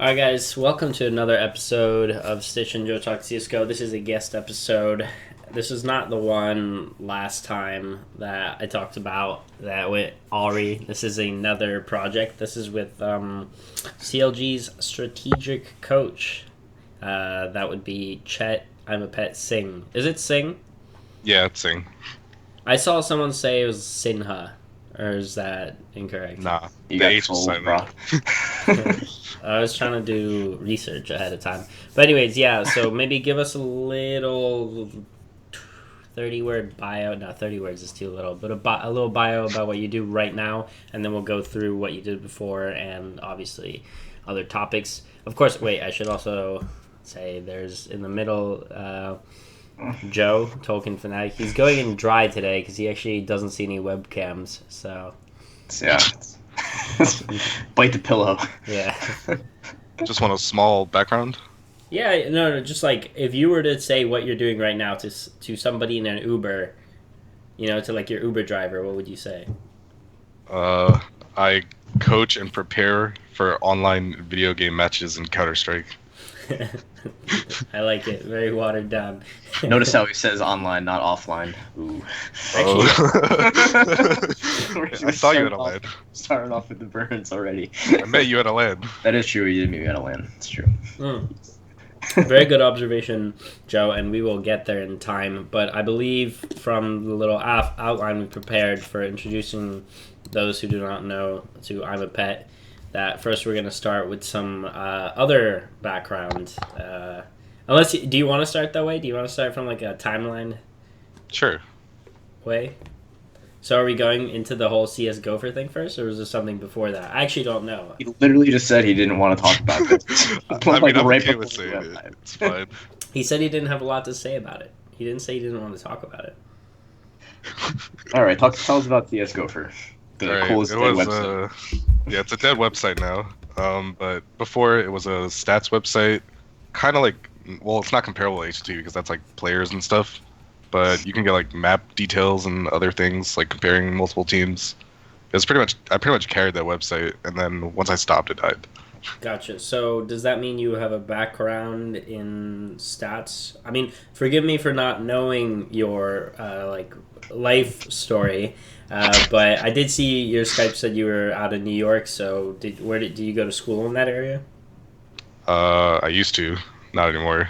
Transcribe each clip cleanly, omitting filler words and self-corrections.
Alright guys, welcome to another episode of Stitch and Joe Talk CSGO. This is a guest episode. This is not the one last time that I talked about that with Ari. This is another project. This is with CLG's strategic coach. That would be Chet, ImAPet, Singh. Is it Singh? Yeah, it's Singh. I saw someone say it was Sinha. Or is that incorrect? Nah, You the got H is fooled, silent. bro. I was trying to do research ahead of time. But anyways, yeah, so maybe give us a little 30-word bio. No, 30 words is too little. But a little bio about what you do right now. And then we'll go through what you did before and obviously other topics. Of course, wait, I should also say there's in the middle... Joe, Tolkien Fanatic. He's going in dry today because he actually doesn't see any webcams. So, Yeah. Bite the pillow. yeah. Just want a small background. Yeah, no, just like if you were to say what you're doing right now to somebody in an Uber, to like your Uber driver, what would you say? I coach and prepare for online video game matches in Counter-Strike. I like it. Very watered down. Notice how he says online, not offline. Ooh. Actually, I saw you at a LAN. Starting off with the burns already. I met you at a LAN. That is true. You did meet me at a LAN. It's true. very good observation, Joe, and we will get there in time. But I believe from the little outline we prepared for introducing those who do not know to I'm a Pet, that first we're going to start with some other background. Do you want to start that way? Do you want to start from like a timeline Sure. way? So are we going into the whole CS Gopher thing first, or was there something before that? I actually don't know. He literally just said he didn't want to talk about this. I mean, I'm right okay before with we saying went it. live. It's fine. He said he didn't have a lot to say about it. He didn't say he didn't want to talk about it. All right, tell us about CS Gopher. The Alright, coolest it dead was, website. yeah, it's a dead website now. But before it was a stats website, kind of like, well, it's not comparable to H2 because that's like players and stuff. But you can get like map details and other things like comparing multiple teams. I pretty much carried that website, and then once I stopped, it died. Gotcha. So does that mean you have a background in stats? I mean, forgive me for not knowing your life story, but I did see your Skype said you were out of New York. So did you go to school in that area? I used to, not anymore.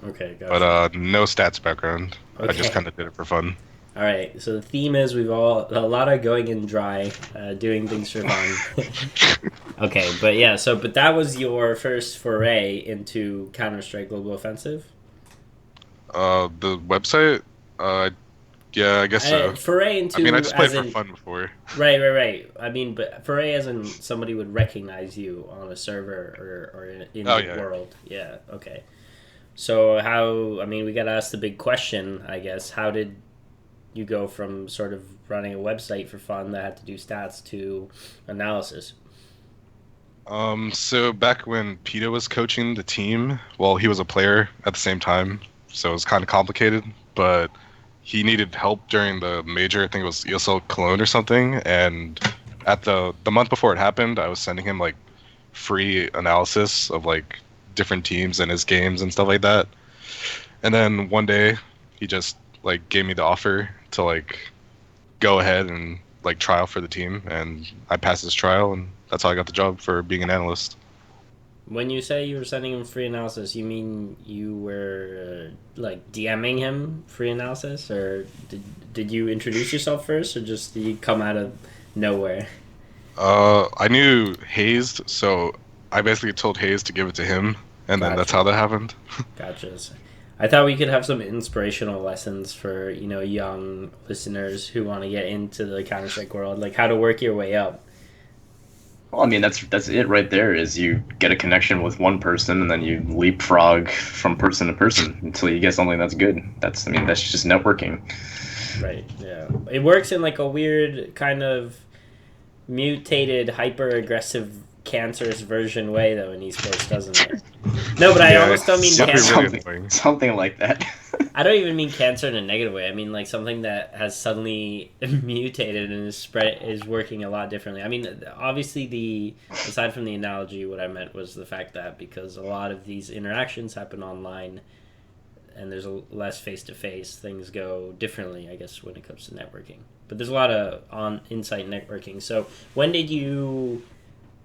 Okay, gotcha. But no stats background. I just Okay. kind of did it for fun. All right. So the theme is we've all a lot of going in dry, doing things for fun. Okay, but yeah. But that was your first foray into Counter-Strike Global Offensive. The website, yeah, I guess so. Foray into I mean, I just played as for in, fun before. right. I mean, but foray as in somebody would recognize you on a server or in Oh, the yeah. world. Yeah. Okay. So how? I mean, we got to ask the big question, I guess. How did you go from sort of running a website for fun that had to do stats to analysis? So back when Peta was coaching the team, well, he was a player at the same time, so it was kind of complicated, but he needed help during the major, I think it was ESL Cologne or something, and at the month before it happened, I was sending him like free analysis of like different teams and his games and stuff like that. And then one day he just like gave me the offer to like go ahead and like trial for the team, and I passed his trial, and that's how I got the job for being an analyst. When you say you were sending him free analysis, you mean you were like DMing him free analysis, or did you introduce yourself first, or just did you come out of nowhere? I knew Hayes, so I basically told Hayes to give it to him, and then that's Gotcha. how that happened. Gotcha. I thought we could have some inspirational lessons for young listeners who want to get into the Counter-Strike world, like how to work your way up. Well, I mean, that's it right there. Is you get a connection with one person, and then you leapfrog from person to person until you get something that's good. That's just networking. Right. Yeah. It works in like a weird kind of mutated, hyper-aggressive, cancerous version way though in esports, doesn't it? No, but I Yeah, almost don't mean it's definitely cancer. really annoying. Something like that. I don't even mean cancer in a negative way. I mean like something that has suddenly mutated and is working a lot differently. I mean, obviously aside from the analogy, what I meant was the fact that because a lot of these interactions happen online and there's less face-to-face, things go differently, I guess, when it comes to networking. But there's a lot of on-site networking. So when did you...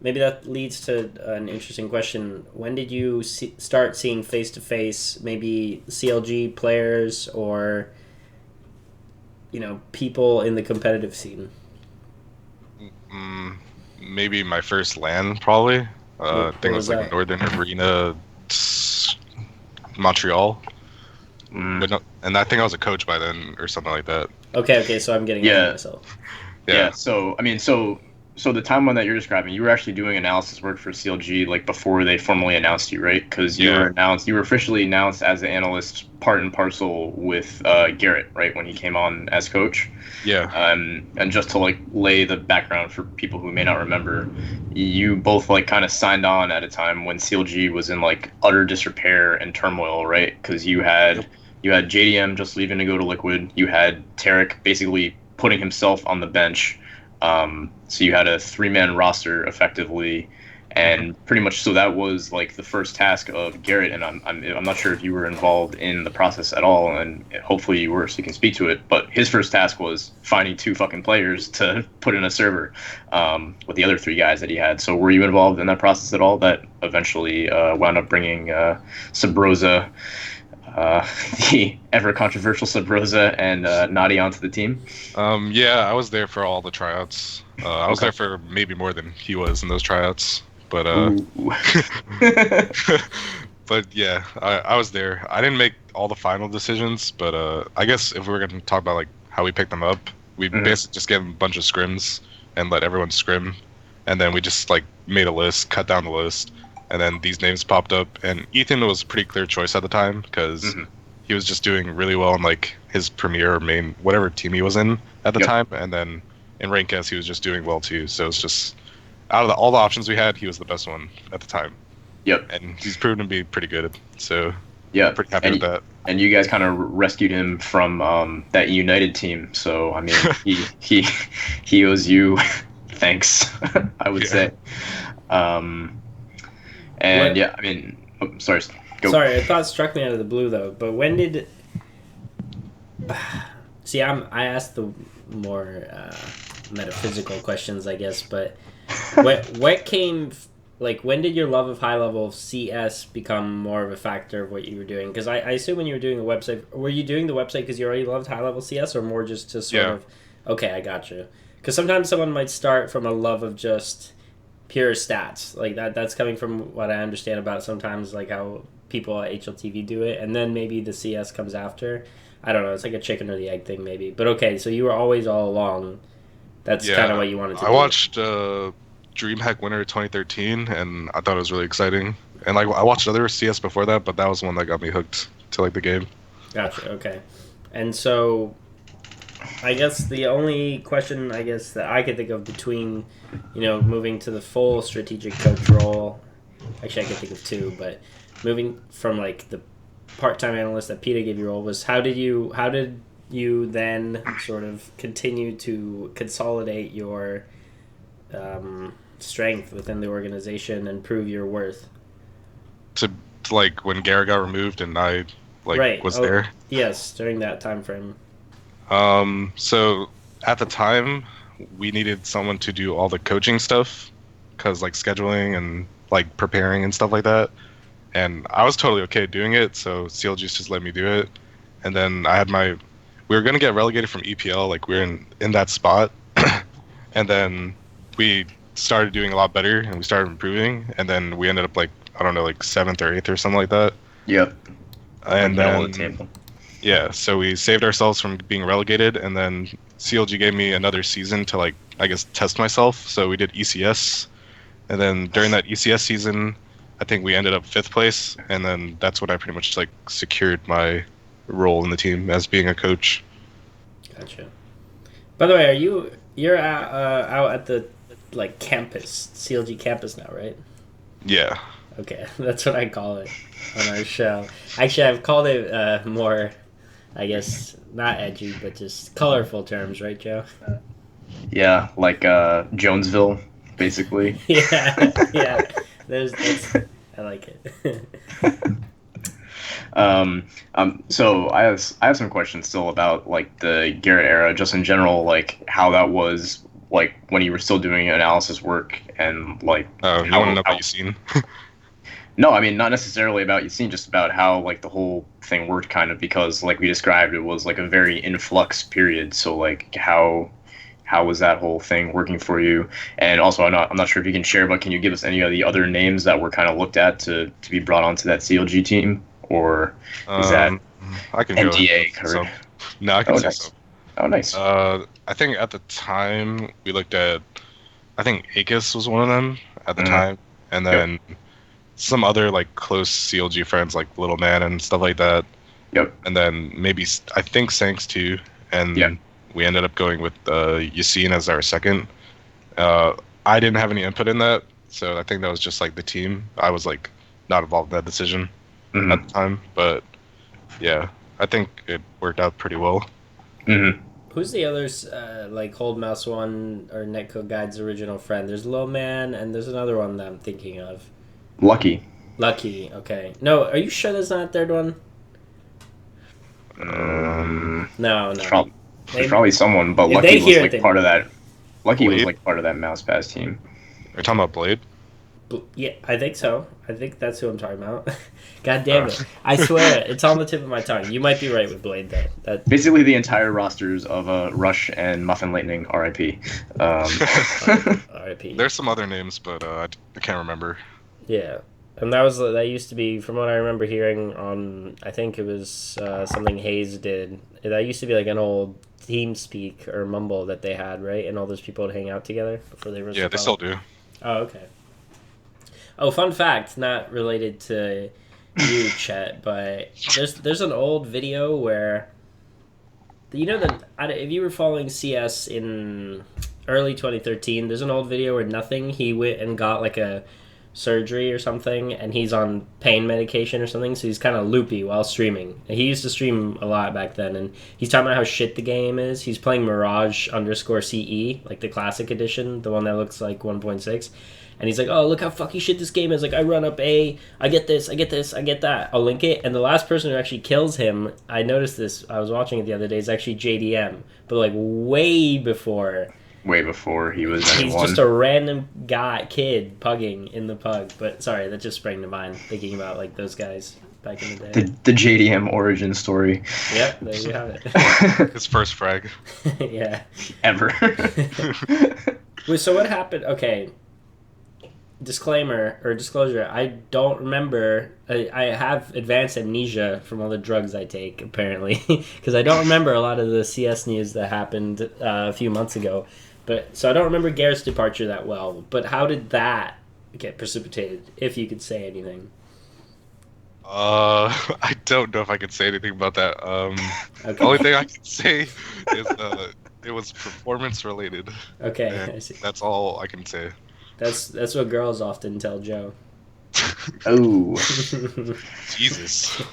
Maybe that leads to an interesting question. When did you start seeing face-to-face, maybe CLG players or, people in the competitive scene? Maybe my first LAN, probably. I think it was like that? Northern Arena, Montreal. But no, and I think I was a coach by then or something like that. Okay, so I'm getting ahead of myself. Yeah. So I mean, so the timeline that you're describing, you were actually doing analysis work for CLG like before they formally announced you, right? Because you were officially announced as an analyst, part and parcel with Garrett, right, when he came on as coach. Yeah. And just to like lay the background for people who may not remember, you both like kind of signed on at a time when CLG was in like utter disrepair and turmoil, right? Because you had JDM just leaving to go to Liquid. You had Tarek basically putting himself on the bench. So you had a 3-man roster effectively, and pretty much so that was like the first task of Garrett. And I'm not sure if you were involved in the process at all, and hopefully you were, so you can speak to it. But his first task was finding 2 fucking players to put in a server with the other 3 guys that he had. So were you involved in that process at all? That eventually wound up bringing Subroza. The ever controversial Subroza and Nadi onto the team. Yeah, I was there for all the tryouts. I was there for maybe more than he was in those tryouts, but but yeah, I was there. I didn't make all the final decisions, but I guess if we were going to talk about like how we picked them up, we basically just gave them a bunch of scrims and let everyone scrim, and then we just like made a list, cut down the list. And then these names popped up, and Ethan was a pretty clear choice at the time because he was just doing really well in like his premier or main whatever team he was in at the time, and then in rank S he was just doing well too. So it's just out of all the options we had, he was the best one at the time. Yep. And he's proven to be pretty good. So yeah, pretty happy with that. And you guys kind of rescued him from that United team. So I mean, he owes you thanks, I would say. And yeah, I mean, sorry, go. Sorry, a thought struck me out of the blue though. But when did? See, I asked the more metaphysical questions, I guess. But what came? Like, when did your love of high level CS become more of a factor of what you were doing? Because I assume when you were doing the website, were you doing the website because you already loved high level CS, or more just to sort of? Okay, I got you. Because sometimes someone might start from a love of just pure stats, like that's coming from what I understand about sometimes like how people at HLTV do it, and then maybe the CS comes after. I don't know, it's like a chicken or the egg thing maybe. But okay, so you were always all along. That's kind of what you wanted to do. I watched DreamHack Winter 2013, and I thought it was really exciting. And like I watched other CS before that, but that was the one that got me hooked to like the game. Gotcha. Okay, and so I guess the only question I guess that I could think of between, moving to the full strategic coach role, actually I could think of 2, but moving from like the part-time analyst that Peter gave you role was how did you then sort of continue to consolidate your strength within the organization and prove your worth? To like when Garrett got removed and I was there. Yes, during that time frame. So at the time we needed someone to do all the coaching stuff because like scheduling and like preparing and stuff like that. And I was totally okay doing it. So CLG just let me do it. And then we were going to get relegated from EPL. Like we were in that spot. And then we started doing a lot better and we started improving. And then we ended up like, I don't know, like 7th or 8th or something like that. Yep. And then, yeah, so we saved ourselves from being relegated, and then CLG gave me another season to like, I guess, test myself. So we did ECS, and then during that ECS season, I think we ended up 5th place, and then that's when I pretty much like secured my role in the team as being a coach. Gotcha. By the way, you're out at the like campus, CLG campus now, right? Yeah. Okay, that's what I call it on our show. Actually, I've called it more I guess not edgy, but just colorful terms, right, Joe? Yeah, like Jonesville, basically. Yeah, yeah. That's I like it. So I have some questions still about like the Garrett era, just in general, like how that was like when you were still doing analysis work and like Oh, you want to know about how your scene? no, I mean not necessarily about you seen just about how like the whole thing worked kind of because like we described it was like a very influx period. So like how was that whole thing working for you? And also I'm not sure if you can share, but can you give us any of the other names that were kind of looked at to be brought onto that CLG team, or is that Um, I can go ahead and NDA say covered? some. No, I can Oh, say some. nice. Oh, nice. I think at the time we looked at, I think Akis was one of them at the Mm, time, and yep. then some other like close CLG friends like Little Man and stuff like that, Yep. and then maybe I think Sanks too, Yeah. and we ended up going with Yassine as our second. Uh, I didn't have any input in that, so I think that was just like the team. I was like not involved in that decision at Hmm. the time, but yeah, I think it worked out pretty well. Hmm. Who's the others? Like Hold Mouse One or Netcode Guide's original friend? There's Low Man, and there's another one that I'm thinking of. Lucky. Lucky. Okay. No, are you sure there's not a third one? Um, No, there's, no. prob- there's They, probably someone, but if Lucky they was hear it, like they part know. of that. Lucky was Blade? like part of that mouse pass team. Are you talking about Blade? Yeah, I think so. I think that's who I'm talking about. God damn Uh, it! I swear it's on the tip of my tongue. You might be right with Blade though. That Basically, the entire rosters of Rush and Muffin Lightning, RIP. R.I.P. There's some other names, but I can't remember. Yeah, and that used to be from what I remember hearing on. I think it was something Hayes did. That used to be like an old TeamSpeak or Mumble that they had, right? And all those people would hang out together before they were. Yeah, they still do. Oh, okay. Oh, fun fact, not related to you, Chet, but there's an old video where if you were following CS in early 2013, there's an old video where nothing he went and got like a surgery or something, and he's on pain medication or something, so he's kind of loopy while streaming. And he used to stream a lot back then, and he's talking about how shit the game is. He's playing Mirage underscore CE, like the classic edition, the one that looks like 1.6. And he's like, oh, look how fucking shit this game is. Like, I run up A, I get this, I get this, I get that. I'll link it. And the last person who actually kills him, I noticed this, I was watching it the other day, is actually JDM. But, like, way before. Way before he was He's anyone. just a random kid pugging in the pug. But, sorry, that just sprang to mind, thinking about, like, those guys back in the day. The JDM origin story. Yep, there you have it. His first frag. Yeah. Ever. Wait, so what happened? Okay. Disclaimer or disclosure, I don't remember. I have advanced amnesia from all the drugs I take, apparently, because I don't remember a lot of the CS news that happened a few months ago. But so I don't remember Garrett's departure that well. But how did that get precipitated, if you could say anything? I don't know if I can say anything about that. Okay. The only thing I can say is it was performance related. Okay, And I see. that's all I can say. That's what girls often tell Joe. Oh. Jesus.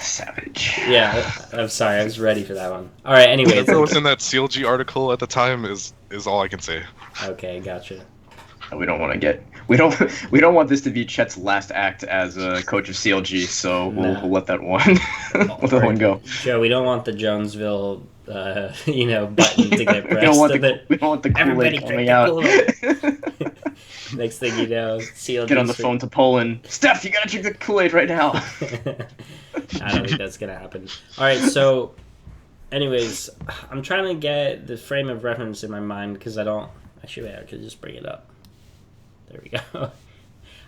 Savage. Yeah, I'm sorry, I was ready for that one. All right, anyways. Whatever was in that CLG article at the time is all I can say. Okay, gotcha. We don't want to get we don't want this to be Chet's last act as a coach of CLG, so we'll let that one let that one go. Joe, we don't want the Jonesville, button to get We pressed. don't want so that we don't want the everybody Kool-Aid drink coming the out. Kool-Aid. Next thing you know, CLG. Get on the phone to Poland. Steph, you gotta drink the Kool-Aid right now. I don't think that's gonna happen. All right, so, anyways, I'm trying to get the frame of reference in my mind because I don't. Actually, wait, I could just bring it up. There we go.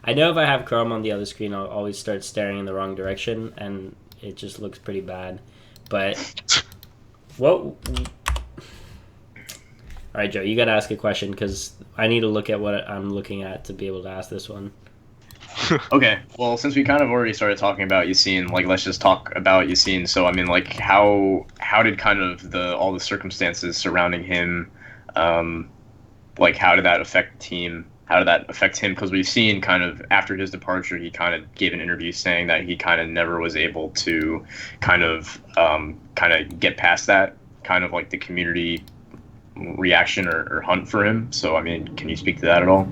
I know if I have Chrome on the other screen, I'll always start staring in the wrong direction, and it just looks pretty bad. But what? All right, Joe, you got to ask a question because I need to look at what I'm looking at to be able to ask this one. Okay, well, since we kind of already started talking about Yassine, like, let's just talk about Yassine. So, I mean, like, how did kind of all the circumstances surrounding him, like, how did that affect the team? how did that affect him? Because we've seen kind of after his departure, he kind of gave an interview saying that he kind of never was able to kind of get past that kind of like the community reaction or hunt for him. So I mean, can you speak to that at all?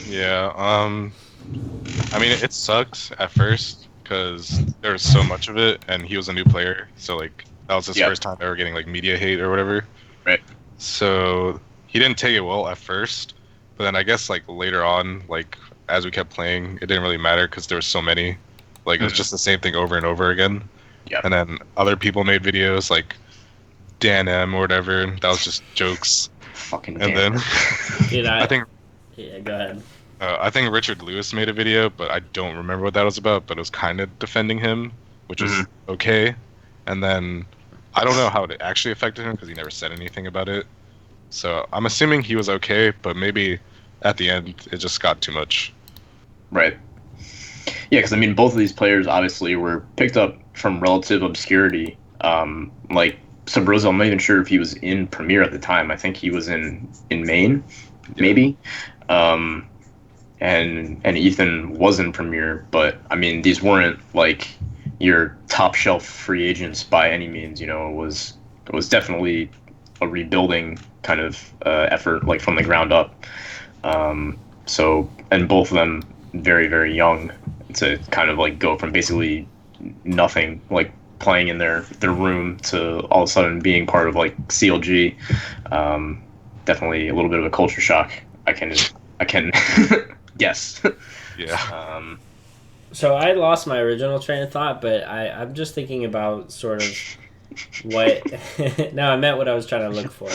Yeah. I mean, it sucked at first because there was so much of it, and he was a new player, so like that was his Yeah. first time ever getting like media hate or whatever. Right. So he didn't take it well at first, but then I guess like later on, like as we kept playing, it didn't really matter because there was so many. Like it was just the same thing over and over again. Yeah. And then other people made videos like Dan M or whatever. That was just jokes. Fucking And damn. then Dude, I think yeah, go ahead. I think Richard Lewis made a video, but I don't remember what that was about. But it was kind of defending him, which was okay. And then I don't know how it actually affected him because he never said anything about it. So I'm assuming he was okay, but maybe at the end it just got too much. Right. Yeah, because I mean, both of these players obviously were picked up from relative obscurity. Like Subroza, I'm not even sure if he was in Premiere at the time. I think he was in Maine, maybe. And Ethan was in Premiere, but I mean, these weren't like your top shelf free agents by any means. You know, it was definitely a rebuilding kind of effort, like from the ground up. So, and both of them very, very young to kind of like go from basically nothing, like playing in their room, to all of a sudden being part of like CLG. Definitely a little bit of a culture shock. I can guess. Yeah. So I lost my original train of thought, but I'm just thinking about sort of what. No, I meant what I was trying to look for.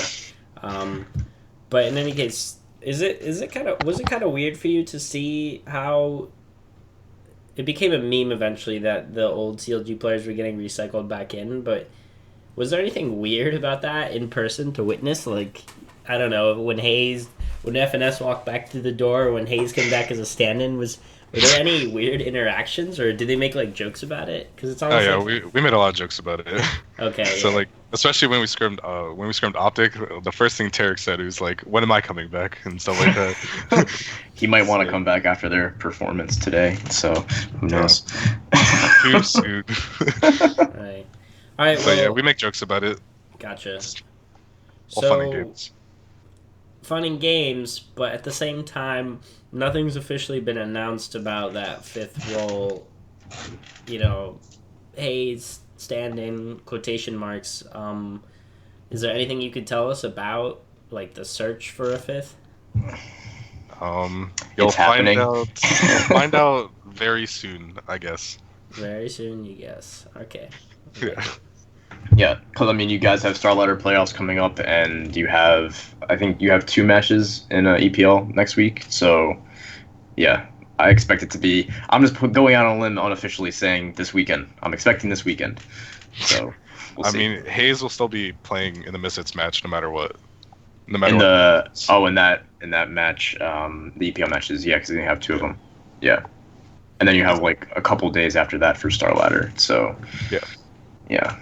But in any case, was it kind of weird for you to see how it became a meme eventually that the old CLG players were getting recycled back in? But was there anything weird about that in person to witness? Like, I don't know, when FNS walked back through the door, or when Hayes came back as a stand-in, were there any weird interactions, or did they make like jokes about it? Because it's almost we made a lot of jokes about it. Okay. So yeah. like, especially when we scrimmed Optic, the first thing Tarek said was like, "When am I coming back?" and stuff like that. He might want to come back after their performance today, so who knows? Too soon. Right. All right. But Well, yeah, we make jokes about it. gotcha. All fun and games. Fun and games, but at the same time, nothing's officially been announced about that fifth role. You know, Hayes stand-in quotation marks. Is there anything you could tell us about like the search for a fifth? You'll It's happening. find out very soon, I guess. Very soon, you guess. Okay. Yeah. Yeah, because I mean, you guys have Starlighter playoffs coming up, and I think you have 2 matches in EPL next week. So, yeah, I expect it to be. I'm just going out on a limb, unofficially saying this weekend. I'm expecting this weekend. So, we'll see. I mean, Hayes will still be playing in the Misfits match no matter what. No in matter what. in that match, the EPL matches, yeah, because they have 2 of them. Yeah, and then you have like a couple days after that for Starlighter. So, yeah.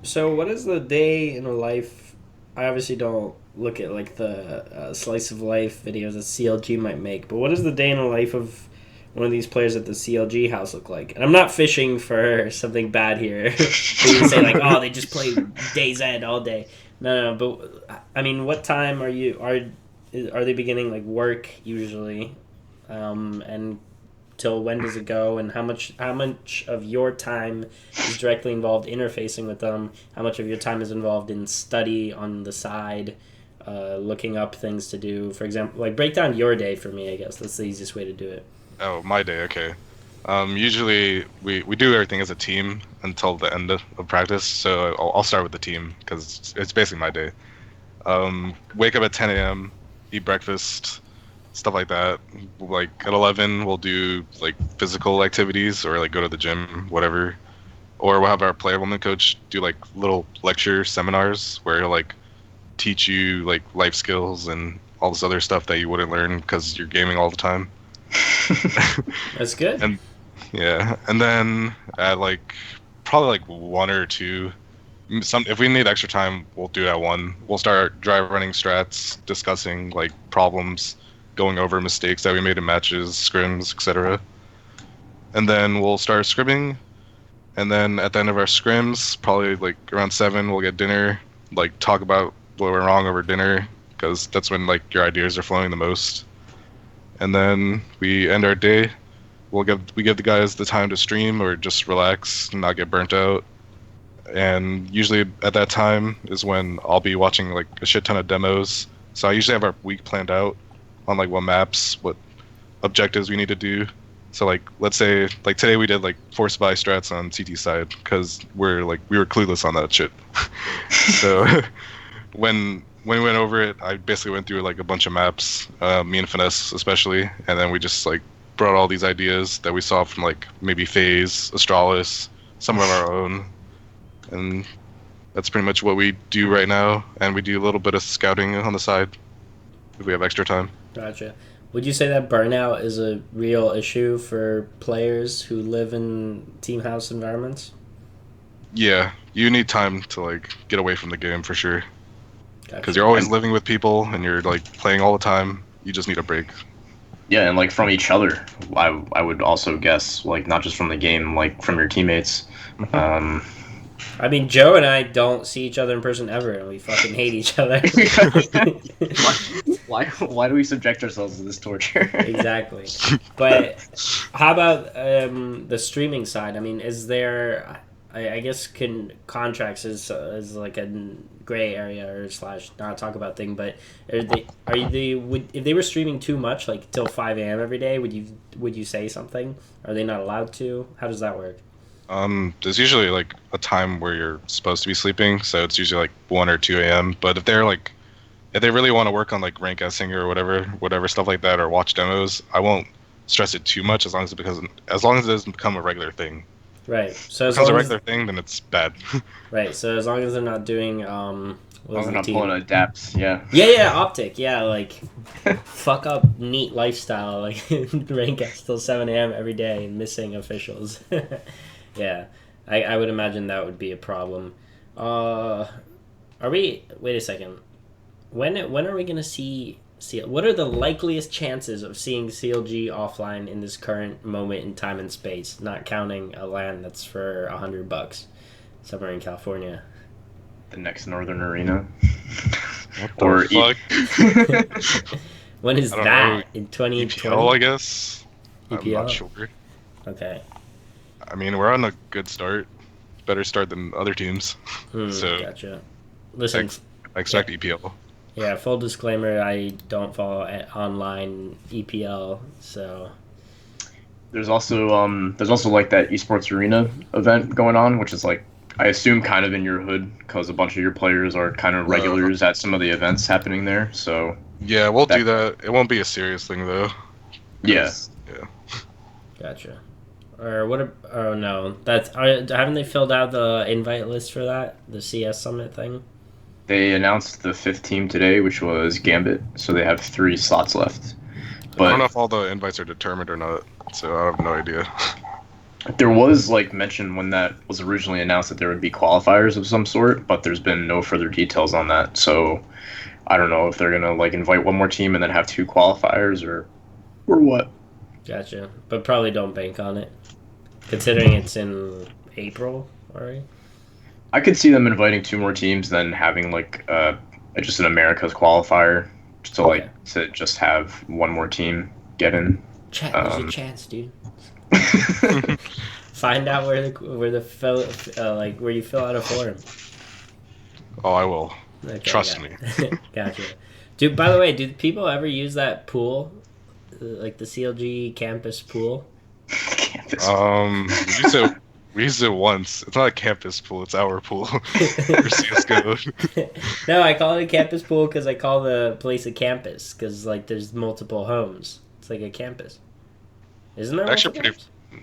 So, what is the day in a life? I obviously don't look at like the slice of life videos that CLG might make, but what does the day in the life of one of these players at the CLG house look like? And I'm not fishing for something bad here. For you to say like, oh, they just play Days End all day. No, but I mean, what time are they beginning like work usually, and till when does it go, and how much of your time is directly involved interfacing with them, how much of your time is involved in study on the side, looking up things to do, for example, like break down your day for me. I guess that's the easiest way to do it. Oh, my day, okay. Usually we do everything as a team until the end of practice, so I'll start with the team because it's basically my day. Wake up at 10 a.m., eat breakfast, stuff like that. Like at 11, we'll do like physical activities or like go to the gym, whatever. Or we'll have our player woman coach do like little lecture seminars where he'll like teach you like life skills and all this other stuff that you wouldn't learn because you're gaming all the time. That's good. And yeah, and then at like probably like 1 or 2, if we need extra time, we'll do it at 1. We'll start dry running strats, discussing like problems, going over mistakes that we made in matches, scrims, etc. And then we'll start scrimming. And then at the end of our scrims, probably like around 7, we'll get dinner, like talk about what went wrong over dinner, because that's when like your ideas are flowing the most. And then we end our day. We give the guys the time to stream or just relax and not get burnt out. And usually at that time is when I'll be watching like a shit ton of demos. So I usually have our week planned out on like what maps, what objectives we need to do. So like let's say like today we did like force buy strats on CT side because we were clueless on that shit. So when we went over it, I basically went through like a bunch of maps, me and Finesse especially, and then we just like brought all these ideas that we saw from like maybe FaZe, Astralis, some of our own, and that's pretty much what we do right now. And we do a little bit of scouting on the side if we have extra time. Gotcha. Would you say that burnout is a real issue for players who live in team house environments? Yeah, you need time to like get away from the game for sure. Because Gotcha. you're always living with people and you're like playing all the time. You just need a break. Yeah, and like from each other, I would also guess, like not just from the game, like from your teammates. I mean, Joe and I don't see each other in person ever, and we fucking hate each other. Why do we subject ourselves to this torture? Exactly. But how about the streaming side? I mean, is there? I guess contracts is like a gray area or slash not talk about thing. But if they were streaming too much, like till 5 a.m. every day, would you say something? Are they not allowed to? How does that work? There's usually like a time where you're supposed to be sleeping, so it's usually like 1 or 2 a.m. But if they really want to work on like rank S or whatever stuff like that, or watch demos, I won't stress it too much as long as it doesn't become a regular thing. Right. So if it becomes a regular thing, then it's bad. Right. So as long as they're not doing We're not pulling adapts, yeah. Yeah, optic, yeah, like fuck up neat lifestyle, like rank S till 7 a.m. every day, missing officials. Yeah, I would imagine that would be a problem. Wait a second. When are we gonna see what are the likeliest chances of seeing CLG offline in this current moment in time and space, not counting a LAN that's for $100 somewhere in California? The next Northern Arena. What the fuck? When is that? In 2020? EPL, I guess. EPL? I'm not sure. Okay. I mean, we're on a good start. Better start than other teams. So Gotcha. Listen, I expect EPL. Yeah, full disclaimer, I don't follow online EPL, so... There's also like that esports arena event going on, which is like, I assume kind of in your hood, because a bunch of your players are kind of regulars at some of the events happening there, so... Yeah, we'll do that. It won't be a serious thing, though. Yeah. Yeah. Gotcha. Or what... Oh, no. Haven't they filled out the invite list for that? The CS Summit thing? They announced the 5th team today, which was Gambit, so they have 3 slots left. But I don't know if all the invites are determined or not, so I have no idea. There was like mention when that was originally announced that there would be qualifiers of some sort, but there's been no further details on that. So I don't know if they're gonna like invite one more team and then have 2 qualifiers or what. Gotcha. But probably don't bank on it, considering it's in April already. I could see them inviting 2 more teams than having like just an America's qualifier to just have one more team get in. Chet, there's a chance, dude. Find out where you fill out a form. Oh, I will. Okay, Trust me. Gotcha. Dude, by the way, do people ever use that pool, like the CLG campus pool? We used it once. It's not a campus pool. It's our pool for CS:GO. No, I call it a campus pool because I call the place a campus because like there's multiple homes. It's like a campus. Isn't there? Actually,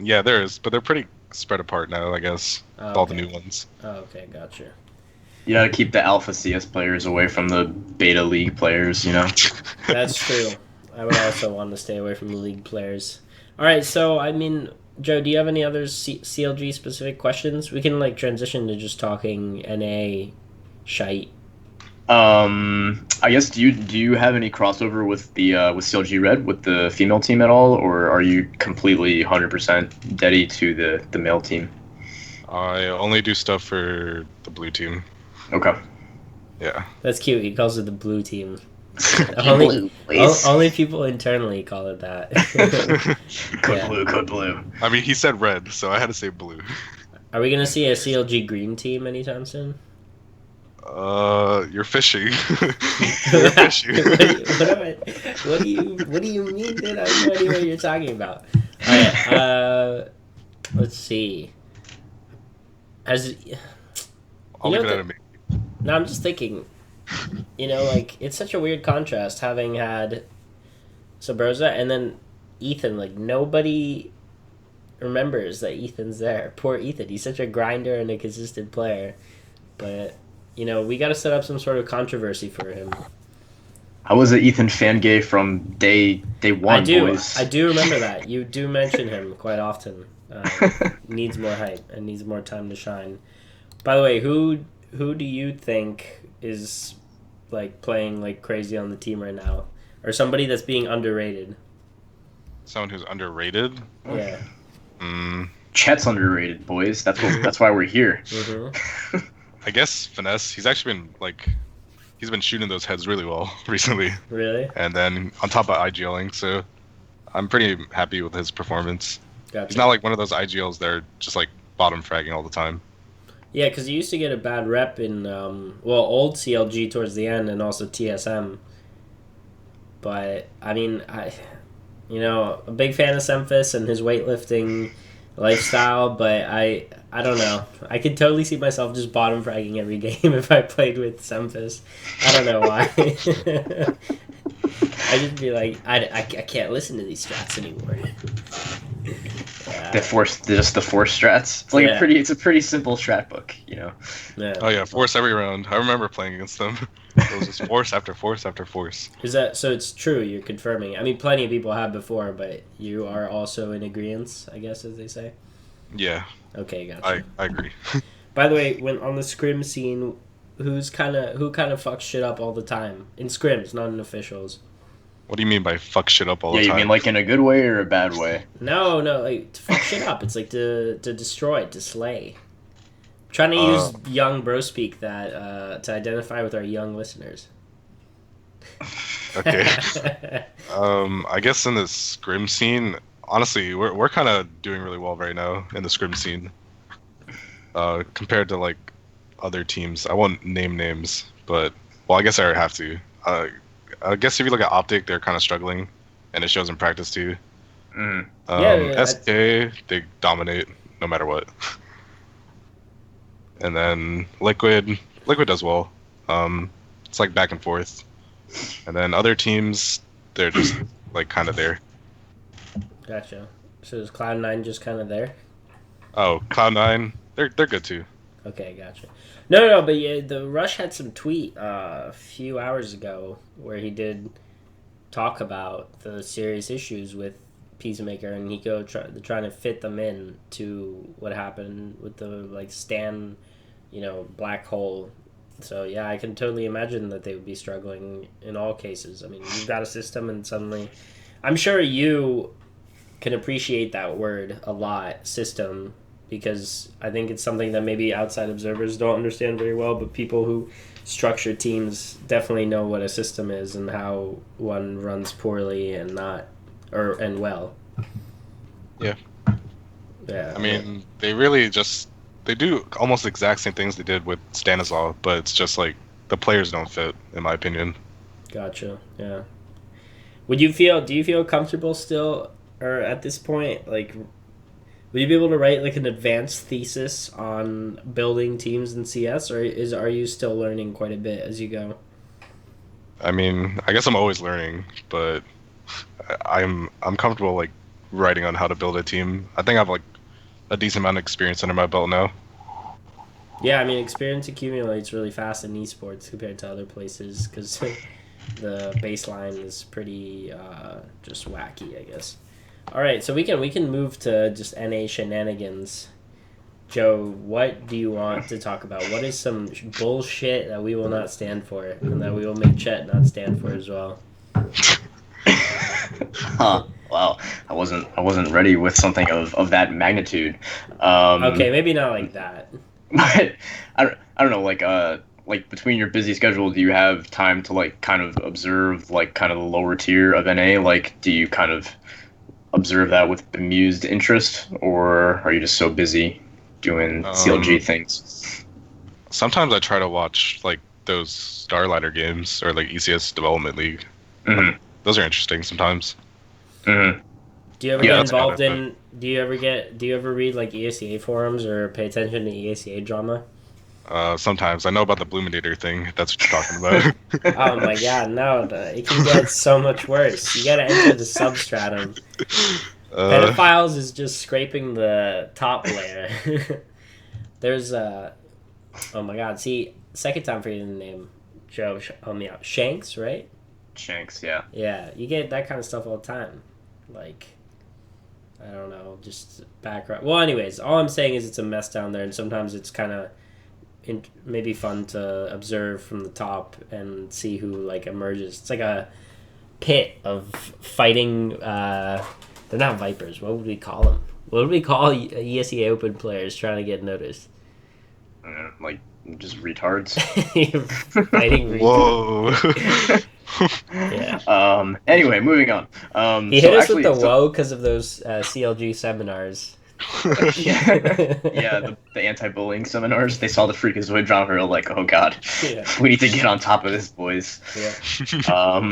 yeah, there is, but they're pretty spread apart now, I guess. Oh, with all the new ones. Oh, okay, gotcha. You gotta keep the alpha CS players away from the beta league players, you know? That's true. I would also want to stay away from the league players. All right, so I mean, Joe, do you have any other CLG specific questions? We can like transition to just talking NA shite. I guess do you have any crossover with the with CLG Red with the female team at all, or are you completely 100% dedicated to the male team? I only do stuff for the blue team. Okay. Yeah. That's cute. He calls it the blue team. Blue, please. Only people internally call it that. Code Yeah. blue, code blue. I mean, he said red, so I had to say blue. Are we gonna see a CLG green team anytime soon? You're fishing. You're fishing. What do you mean, dude? I have no idea what you're talking about. All right. Let's see. Has I'll leave it at a me. No, I'm just thinking. Like it's such a weird contrast having had Subroza and then Ethan. Like nobody remembers that Ethan's there. Poor Ethan. He's such a grinder and a consistent player. But we got to set up some sort of controversy for him. I was an Ethan fan gay from day one. Boys. I do remember that. You do mention him quite often. Needs more hype and needs more time to shine. By the way, who do you think is like playing like crazy on the team right now, or somebody that's being underrated? Someone who's underrated. Yeah. Chet's underrated, boys. That's why we're here. Mm-hmm. I guess Finesse. He's actually been he's been shooting those heads really well recently. Really? And then on top of IGLing, so I'm pretty happy with his performance. Gotcha. He's not like one of those IGLs that are just like bottom fragging all the time. Yeah, because he used to get a bad rep in old CLG towards the end and also TSM. But I mean, a big fan of Semphis and his weightlifting lifestyle, but I don't know. I could totally see myself just bottom fragging every game if I played with Semphis. I don't know why. I just be like, I can't listen to these strats anymore. The force strats. It's like it's a pretty simple strat book, Yeah. Oh yeah, force every round. I remember playing against them. It was just force after force after force. Is that so? It's true. You're confirming. I mean, plenty of people have before, but you are also in agreement, I guess, as they say. Yeah. Okay, gotcha. I agree. By the way, when on the scrim scene, who kind of fucks shit up all the time in scrims, not in officials? What do you mean by fuck shit up all the time? time? Yeah, you mean like in a good way or a bad way? No, like to fuck shit up. It's like to destroy, to slay. I'm trying to use young bro speak that to identify with our young listeners. Okay. I guess in the scrim scene, honestly, we're kind of doing really well right now in the scrim scene. Compared to like other teams, I won't name names, but I guess I already have to. I guess if you look at Optic, they're kind of struggling, and it shows in practice too. SK, they dominate no matter what. And then Liquid does well. It's like back and forth. And then other teams, they're just like kind of there. Gotcha. So is Cloud9 just kind of there? Oh, Cloud9, they're good too. Okay, gotcha. No, but yeah, the Rush had some tweet a few hours ago where he did talk about the serious issues with Peacemaker and Nico trying to fit them in to what happened with the like Stan, black hole. So yeah, I can totally imagine that they would be struggling in all cases. I mean, you've got a system and suddenly, I'm sure you can appreciate that word a lot, system. Because I think it's something that maybe outside observers don't understand very well, but people who structure teams definitely know what a system is and how one runs poorly and well. Yeah. Yeah. I mean, they do almost the exact same things they did with Stanislav, but it's just like the players don't fit, in my opinion. Gotcha. Yeah. Do you feel comfortable still, or at this point, like, would you be able to write like an advanced thesis on building teams in CS, or are you still learning quite a bit as you go? I mean, I guess I'm always learning, but I'm comfortable like writing on how to build a team. I think I have like a decent amount of experience under my belt now. Yeah, I mean, experience accumulates really fast in esports compared to other places because the baseline is pretty just wacky, I guess. All right, so we can move to just NA shenanigans. Joe, what do you want to talk about? What is some bullshit that we will not stand for, and that we will make Chet not stand for as well? Huh. Wow. I wasn't ready with something of that magnitude. Okay, maybe not like that. But I don't know, like between your busy schedule, do you have time to like kind of observe like kind of the lower tier of NA? Like, do you kind of observe that with bemused interest, or are you just so busy doing CLG things? Sometimes I try to watch like those Starlighter games or like ECS Development League. Mm-hmm. Those are interesting sometimes. Mm-hmm. Do you ever get involved in? Do you ever read like ESEA forums or pay attention to ESEA drama? Sometimes I know about the Bluminator thing. If that's what you're talking about. Oh my god, no! It can get so much worse. You gotta enter the substratum. Pedophiles is just scraping the top layer. There's oh my god! See, second time for you to name Joe. Help me out. Shanks, right? Shanks, yeah. Yeah, you get that kind of stuff all the time. Like, I don't know, just background. Well, anyways, all I'm saying is it's a mess down there, and sometimes it's kind of maybe fun to observe from the top and see who like emerges. It's like a pit of fighting. They're not vipers. What would we call them? What would we call ESEA Open players trying to get noticed? Like just retards. Fighting Whoa. Yeah. Anyway, moving on. He hit us with the whoa because of those CLG seminars. Yeah, the anti-bullying seminars. They saw the Freakazoid drama. They were like, "Oh God, we need to get on top of this, boys." Yeah.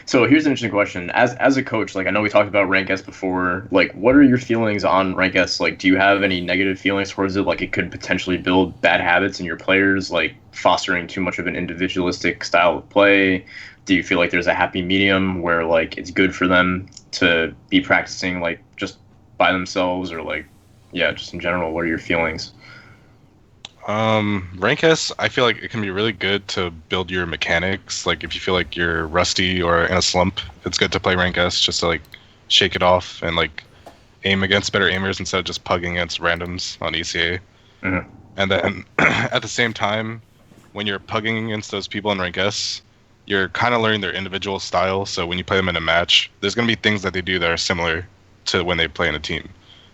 So here's an interesting question. As a coach, like I know we talked about Rank S before. Like, what are your feelings on Rank S? Like, do you have any negative feelings towards it? Like, it could potentially build bad habits in your players, like fostering too much of an individualistic style of play. Do you feel like there's a happy medium where like it's good for them to be practicing like just by themselves, or like, yeah, just in general? What are your feelings? Rank S, I feel like it can be really good to build your mechanics. Like if you feel like you're rusty or in a slump, it's good to play Rank S just to like shake it off and like aim against better aimers instead of just pugging against randoms on ECA. Mm-hmm. And then at the same time, when you're pugging against those people in Rank S, you're kind of learning their individual style. So when you play them in a match, there's going to be things that they do that are similar to when they play in a team.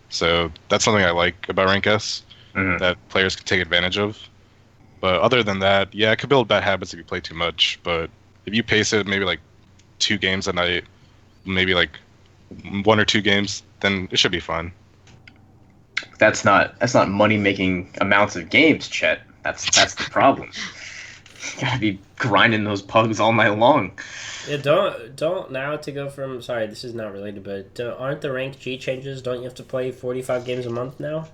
So that's something I like about Rank S. Mm-hmm. That players can take advantage of. But other than that, yeah, it could build bad habits if you play too much. But if you pace it maybe like 2 games a night, maybe like 1 or 2 games, then it should be fun. That's not money making amounts of games, Chet. That's the problem. You gotta be grinding those pugs all night long. Yeah, don't now to go from. Sorry, this is not related, but aren't the rank G changes? Don't you have to play 45 games a month now?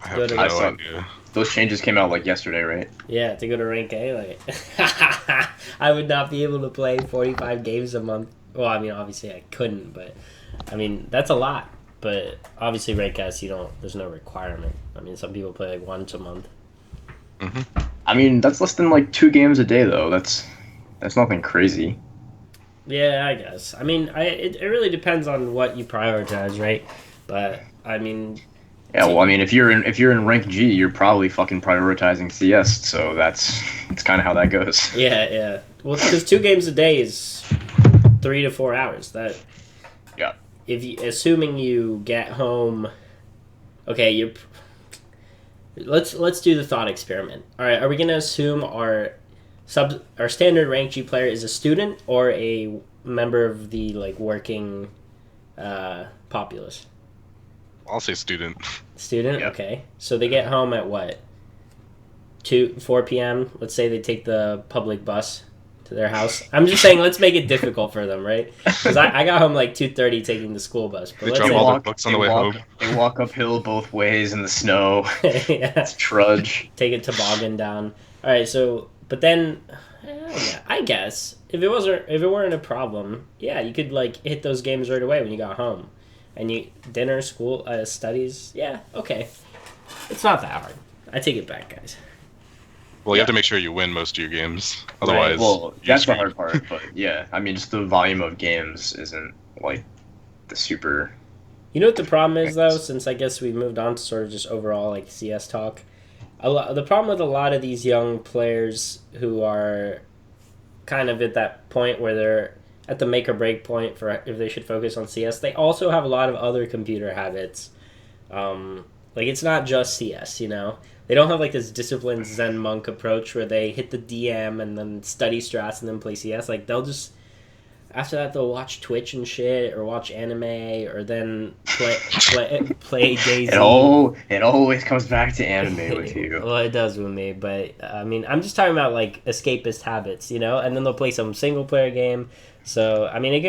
I have no idea. Those changes came out like yesterday, right? Yeah, to go to rank A, like I would not be able to play 45 games a month. Well, I mean, obviously I couldn't, but I mean that's a lot. But obviously, rank S, there's no requirement. I mean, some people play like once a month. Mm-hmm. I mean, that's less than like 2 games a day, though. That's nothing crazy. Yeah, I guess. I mean, it really depends on what you prioritize, right? But I mean. Yeah, well, I mean, if you're in rank G, you're probably fucking prioritizing CS, so that's kind of how that goes. Yeah. Well, because 2 games a day is 3 to 4 hours. That. Yeah. Assuming you get home, okay, let's do the thought experiment. All right, are we gonna assume our standard rank G player is a student or a member of the like working populace? I'll say student. Student, yeah. Okay. So they get home at what? 4 p.m. Let's say they take the public bus to their house. I'm just saying, let's make it difficult for them, right? Because I got home like 2:30 taking the school bus. But they drop all their books on the way home. They walk uphill both ways in the snow. Yeah. It's trudge. Take a toboggan down. All right, so but then, yeah, I guess if it weren't a problem, yeah, you could like hit those games right away when you got home, and dinner, school, studies. Yeah, okay, it's not that hard. I take it back, guys. Well, you have to make sure you win most of your games. Otherwise, right. Well, that's the hard part. But yeah, I mean, just the volume of games isn't like the super You know what the problem is though, since I guess we moved on to sort of just overall like CS talk. The problem with a lot of these young players who are kind of at that point where they're at the make or break point for if they should focus on CS, they also have a lot of other computer habits. Like it's not just CS, you know. They don't have like this disciplined Zen monk approach where they hit the DM and then study strats and then play CS. Like they'll just after that they'll watch Twitch and shit or watch anime or then play Daisy. It always comes back to anime with you. Well, it does with me, but I mean, I'm just talking about like escapist habits, you know. And then they'll play some single player game. So I mean,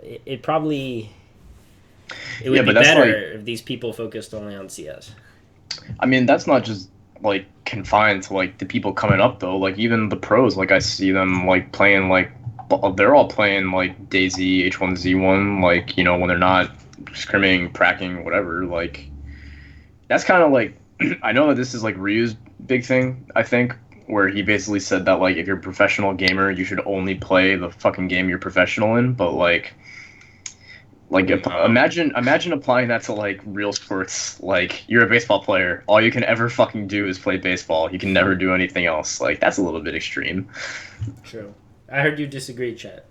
it probably would be better if these people focused only on CS. I mean, that's not just like confined to like the people coming up though. Like even the pros, like I see them like playing like they're all playing like DayZ, H1Z1, like, you know, when they're not scrimming, pracking, whatever. Like that's kind of like I know that this is like Ryu's big thing, I think, where he basically said that like if you're a professional gamer, you should only play the fucking game you're professional in. But like imagine applying that to like real sports. Like you're a baseball player, all you can ever fucking do is play baseball. You can never do anything else. Like that's a little bit extreme. True. I heard you disagree, Chet.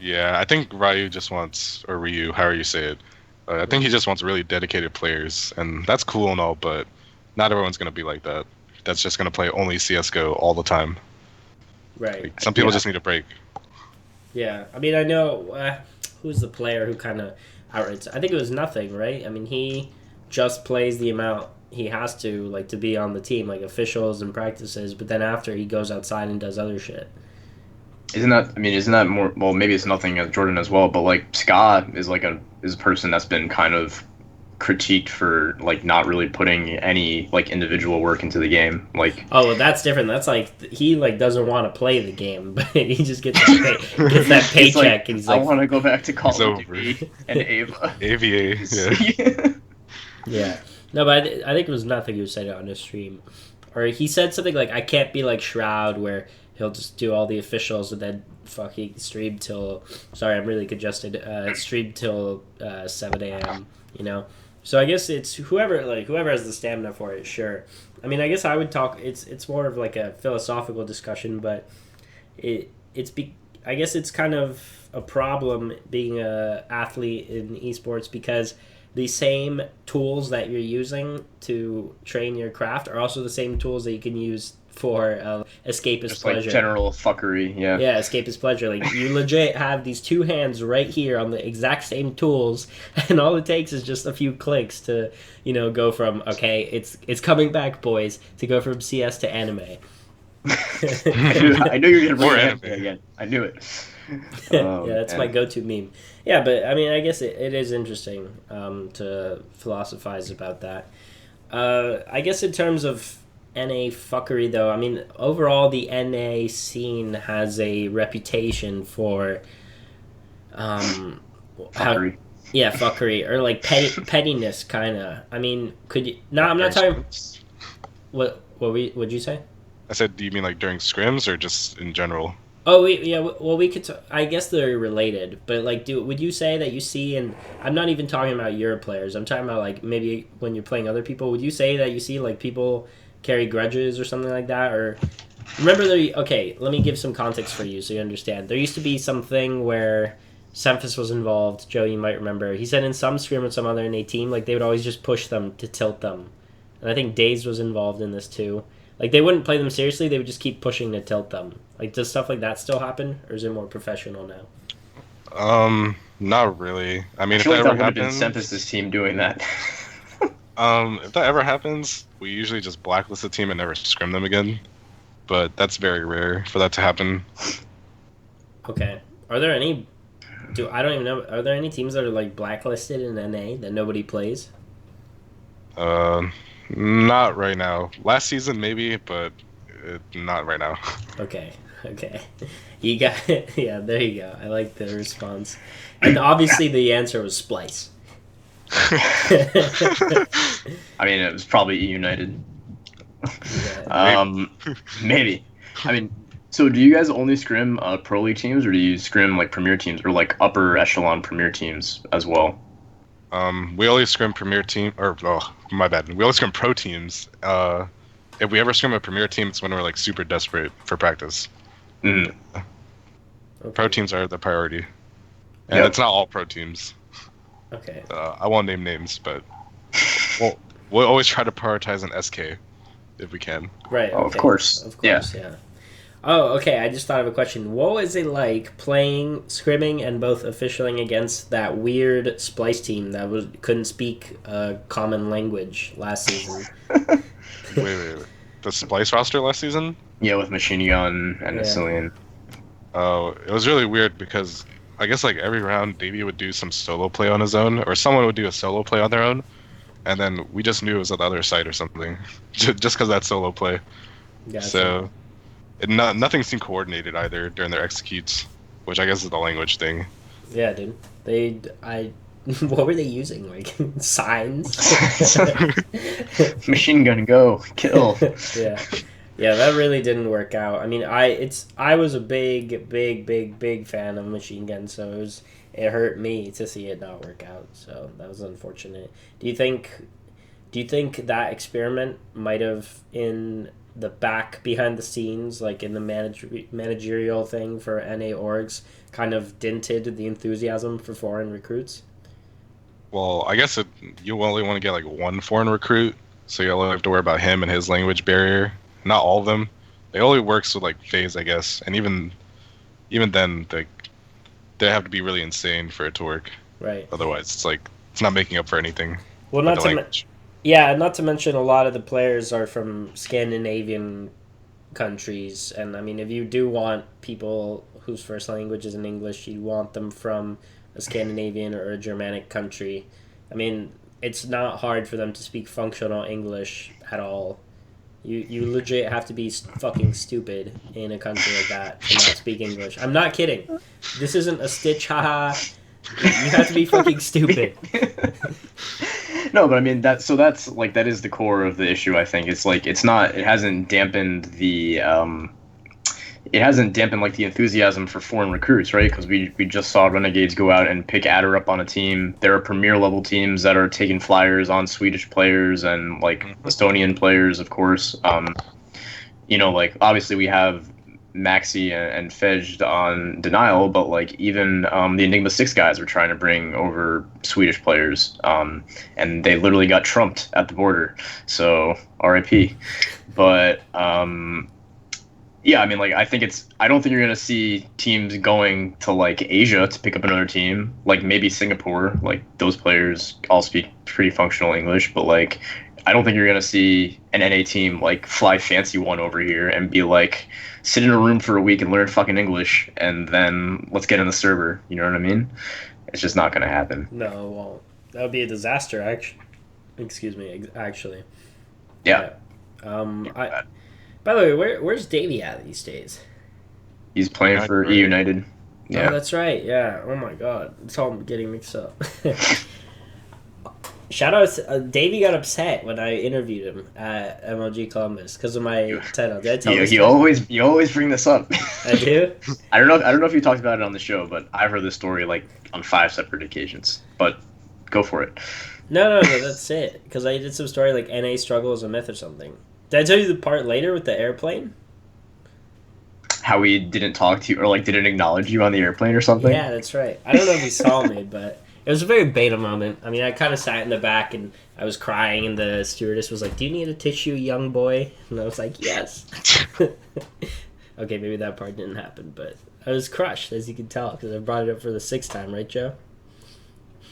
Yeah, I think Ryu just wants, or Ryu, however you say it, I think he just wants really dedicated players, and that's cool and all, but not everyone's going to be like that. That's just going to play only CSGO all the time. Right. Like, some people just need a break. Yeah, I mean, I know, who's the player who kind of outright, I think it was Nothing, right? I mean, he just plays the amount he has to, like, to be on the team, like officials and practices, but then after he goes outside and does other shit. Isn't that more? Well, maybe it's Nothing as Jordan as well, but like Ska is like a person that's been kind of critiqued for like not really putting any like individual work into the game. Like, oh, well, that's different. That's like he like doesn't want to play the game, but he just gets that paycheck, like, and he's like, I want to go back to Call of Duty and Ava. AVA, yeah. Yeah. No, but I think it was Nothing who said it on his stream, or he said something like, "I can't be like Shroud where." He'll just do all the officials and then fucking stream till... Sorry, I'm really congested. Stream till 7 a.m., you know? So I guess it's whoever has the stamina for it, sure. I mean, I guess I would talk... It's more of like a philosophical discussion, but I guess it's kind of a problem being a athlete in esports because the same tools that you're using to train your craft are also the same tools that you can use for escapist just pleasure. Like general fuckery, yeah. Yeah, escapist pleasure. Like you legit have these two hands right here on the exact same tools, and all it takes is just a few clicks to, you know, go from okay, it's coming back, boys, to go from CS to anime. I knew you were gonna bring anime again. I knew it. Yeah, that's my go-to meme. Yeah, but I mean, I guess it is interesting to philosophize about that. I guess in terms of NA fuckery, though, I mean, overall, the NA scene has a reputation for fuckery. Fuckery, or like pettiness, kind of. I mean, could you? No, I'm not talking. What'd you say? I said, do you mean like during scrims or just in general? Oh, we could. I guess they're related, but like, would you say that you see? And I'm not even talking about your players. I'm talking about like maybe when you're playing other people. Would you say that you see like people carry grudges or something like that? Or remember okay, let me give some context for you so you understand. There used to be something where Semphis was involved. Joe, you might remember. He said in some scrim with some other NA team, like they would always just push them to tilt them. And I think Daze was involved in this too. Like they wouldn't play them seriously, they would just keep pushing to tilt them. Like does stuff like that still happen, or is it more professional now? Not really. I mean, I feel if like that ever would have been happens, Semphis' team doing that. if that ever happens, we usually just blacklist the team and never scrim them again. But that's very rare for that to happen. Okay. Are there any? I don't even know. Are there any teams that are like blacklisted in NA that nobody plays? Not right now. Last season maybe, but not right now. Okay. You got it. Yeah, there you go. I like the response. And obviously the answer was Splice. I mean, it was probably United. Yeah. Maybe. I mean, so do you guys only scrim Pro League teams, or do you scrim like Premier teams or like upper echelon Premier teams as well? We only scrim premier team, or oh, my bad. We only scrim pro teams. If we ever scrim a premier team, it's when we're like super desperate for practice. Mm. Pro Okay. teams are the priority, and Yep. it's not all pro teams. Okay. I won't name names, but we'll always try to prioritize an SK if we can. Right. Oh, Okay. of course. Of Yeah. course. Yeah. Oh, okay. I just thought of a question. What was it like playing, scrimming, and both officialing against that weird splice team that couldn't speak a common language last season? Wait. The Splice roster last season? Yeah, with Machine Gun and Yeah. Asilian. Oh, it was really weird because I guess like every round Davey would do some solo play on his own, or someone would do a solo play on their own, and then we just knew it was on the other side or something, just because that solo play. Gotcha. So nothing seemed coordinated either during their executes, which I guess is the language thing. Yeah, dude. What were they using? Like signs? Machine Gun, go kill. Yeah. Yeah, that really didn't work out. I mean, I was a big fan of Machine Gun, so it hurt me to see it not work out. So that was unfortunate. Do you think that experiment might have in the back behind the scenes, like in the managerial thing for NA orgs, kind of dented the enthusiasm for foreign recruits? Well, I guess you only want to get like one foreign recruit, so you only have to worry about him and his language barrier. Not all of them. It only works with like phase, I guess, and even then, they have to be really insane for it to work. Right. Otherwise, it's not making up for anything. Well, with not the to language. not to mention a lot of the players are from Scandinavian countries, and I mean, if you do want people whose first language is in English, you want them from a Scandinavian or a Germanic country. I mean, it's not hard for them to speak functional English at all. You legit have to be fucking stupid in a country like that to not speak English. I'm not kidding. This isn't a Stitch, haha. You have to be fucking stupid. No, but I mean that's that is the core of the issue. I think it's like it hasn't dampened like the enthusiasm for foreign recruits, right? Because we just saw Renegades go out and pick Adder up on a team. There are premier level teams that are taking flyers on Swedish players and like Estonian players, of course. Like obviously we have Maxi and Fejde on Denial, but like even the Enigma 6 guys were trying to bring over Swedish players, and they literally got trumped at the border. So RIP. But yeah, I mean, like, I don't think you're going to see teams going to, like, Asia to pick up another team. Like, maybe Singapore. Like, those players all speak pretty functional English. But, like, I don't think you're going to see an NA team, like, fly fancy one over here and be, like, sit in a room for a week and learn fucking English and then let's get in the server. You know what I mean? It's just not going to happen. No, it won't. That would be a disaster, actually. Excuse me, actually. Yeah. By the way, where's Davey at these days? He's playing for E United. Yeah. Oh, that's right. Yeah. Oh my God, it's all getting mixed up. Shout out, Davey got upset when I interviewed him at MLG Columbus because of my title. Did I tell you? You always bring this up. I do. I don't know if you talked about it on the show, but I've heard this story like on 5 separate occasions. But go for it. No, that's it. Because I did some story like NA struggle as a myth or something. Did I tell you the part later with the airplane? How he didn't talk to you or like didn't acknowledge you on the airplane or something? Yeah, that's right. I don't know if he saw me, but it was a very beta moment. I mean, I kind of sat in the back and I was crying, and the stewardess was like, "Do you need a tissue, young boy?" And I was like, "Yes." Okay, maybe that part didn't happen, but I was crushed, as you can tell, because I brought it up for the 6th time, right, Joe?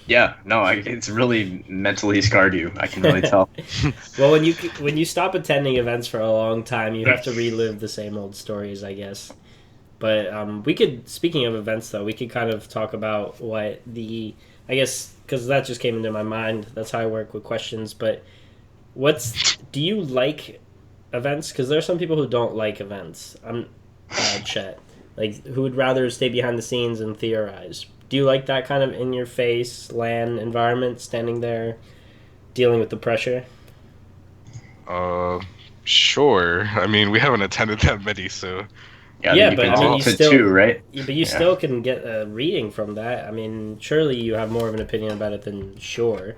Yeah, no, it's really mentally scarred you. I can really tell. Well, when you stop attending events for a long time, you have to relive the same old stories, I guess. But speaking of events, though, we could kind of talk about what I guess, because that just came into my mind. That's how I work with questions. But do you like events? Because there are some people who don't like events. I'm Chet. Like, who would rather stay behind the scenes and theorize. Do you like that kind of in-your-face LAN environment, standing there, dealing with the pressure? Sure. I mean, we haven't attended that many, so Yeah, Yeah, then you but can I mean, talk you to still, two, right? but you Yeah. still can get a reading from that. I mean, surely you have more of an opinion about it than Shore.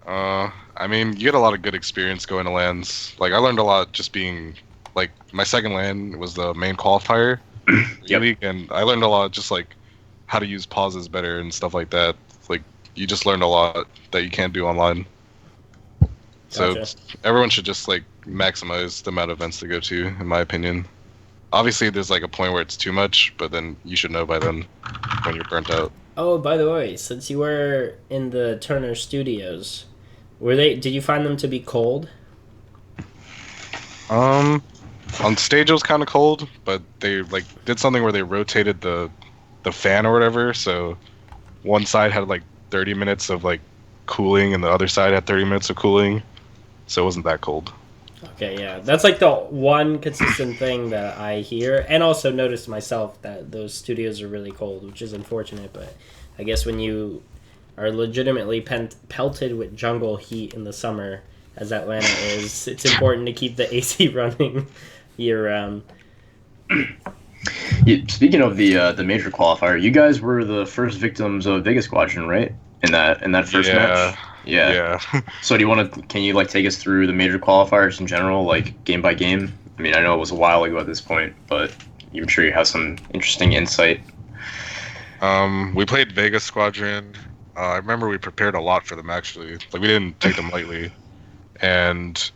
I mean, you get a lot of good experience going to lands. Like I learned a lot just being like my second land was the main qualifier for Yep. E-League, and I learned a lot just like how to use pauses better and stuff like that. Like you just learned a lot that you can't do online. So Gotcha. everyone should just like maximize the amount of events to go to, in my opinion. Obviously, there's like a point where it's too much, but then you should know by then when you're burnt out. Oh, by the way, since you were in the Turner Studios, were they? Did you find them to be cold? Um, on stage it was kind of cold, but they like did something where they rotated the fan or whatever. So one side had like 30 minutes of like cooling, and the other side had 30 minutes of cooling. So it wasn't that cold. Okay, yeah, that's like the one consistent thing that I hear, and also noticed myself that those studios are really cold, which is unfortunate. But I guess when you are legitimately pelted with jungle heat in the summer, as Atlanta is, it's important to keep the AC running year round. Speaking of the major qualifier, you guys were the first victims of Vegas Squadron, right? In that first Yeah, match. Yeah. yeah. So do you want to? Can you like take us through the major qualifiers in general, like game by game? I mean, I know it was a while ago at this point, but I'm sure you have some interesting insight. We played Vegas Squadron. I remember we prepared a lot for them actually. Like we didn't take them lightly. And